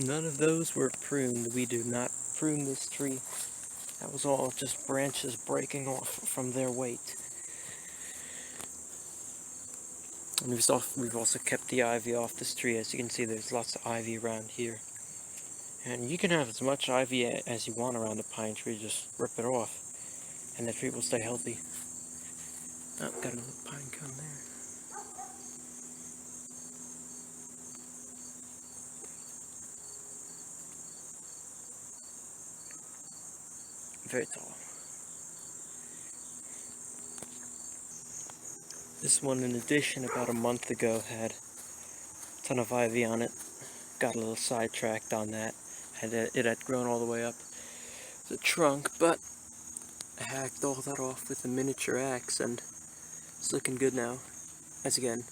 None of those were pruned. We did not prune this tree. That was all just branches breaking off from their weight. And we've also kept the ivy off this tree. As you can see, there's lots of ivy around here. And you can have as much ivy as you want around a pine tree, just rip it off, and the tree will stay healthy. Oh, got a little pine cone there. Very tall. This one, in addition, about a month ago, had a ton of ivy on it. Got a little sidetracked on that. It had grown all the way up the trunk, but I hacked all that off with a miniature axe, and it's looking good now. As again,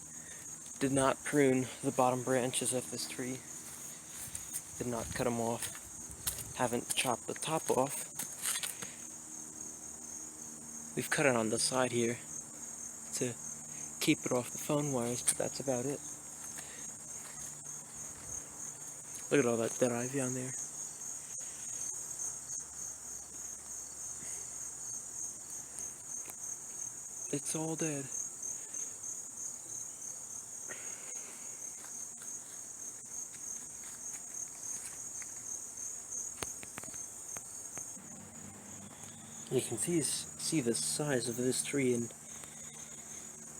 did not prune the bottom branches of this tree. Did not cut them off. Haven't chopped the top off. We've cut it on the side here to keep it off the phone wires, but that's about it. Look at all that dead ivy on there. It's all dead. You can see the size of this tree in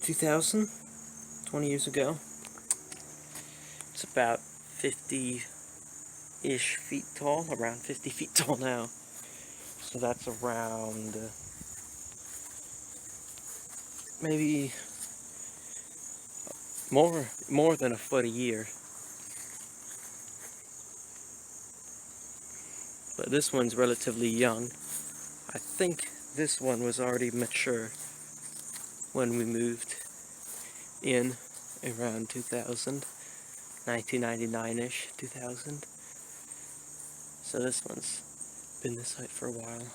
2000, 20 years ago. It's about 50-ish feet tall, around 50 feet tall now. So that's around maybe more than a foot a year. But this one's relatively young. I think this one was already mature when we moved in around 2000, 1999-ish, 2000. So this one's been this height for a while.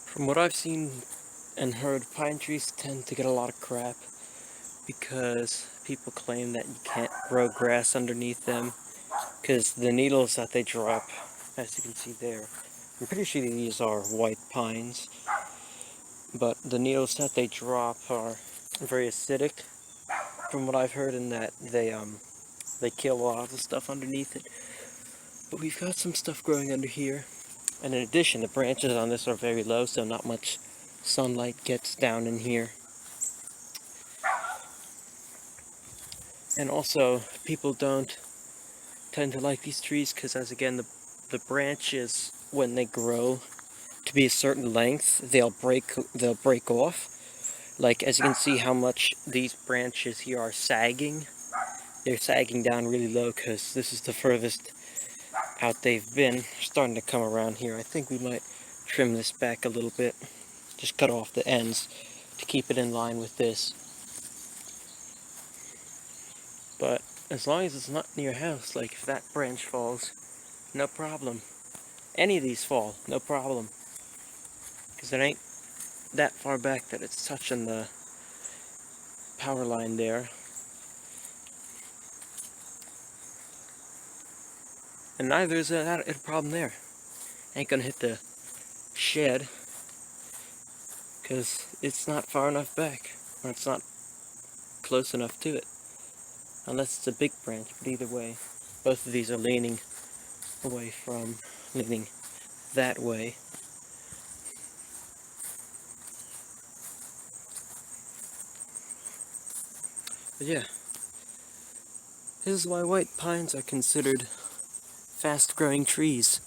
From what I've seen and heard, pine trees tend to get a lot of crap because people claim that you can't grow grass underneath them because the needles that they drop, as you can see there, I'm pretty sure these are white pines, but the needles that they drop are very acidic from what I've heard, and that they kill a lot of the stuff underneath it. But we've got some stuff growing under here, and in addition, the branches on this are very low, so not much sunlight gets down in here. And also, people don't tend to like these trees because, as again, the branches, when they grow to be a certain length, they'll break off. Like, as you can see how much these branches here are sagging. They're sagging down really low because this is the furthest out they've been. They're starting to come around here. I think we might trim this back a little bit. Just cut off the ends to keep it in line with this. But as long as it's not near your house, like if that branch falls, no problem. Any of these fall, no problem. Because it ain't that far back that it's touching the power line there. And neither is a problem there. Ain't gonna hit the shed because it's not far enough back, or it's not close enough to it. Unless it's a big branch, but either way, both of these are leaning that way. But yeah, this is why white pines are considered fast-growing trees.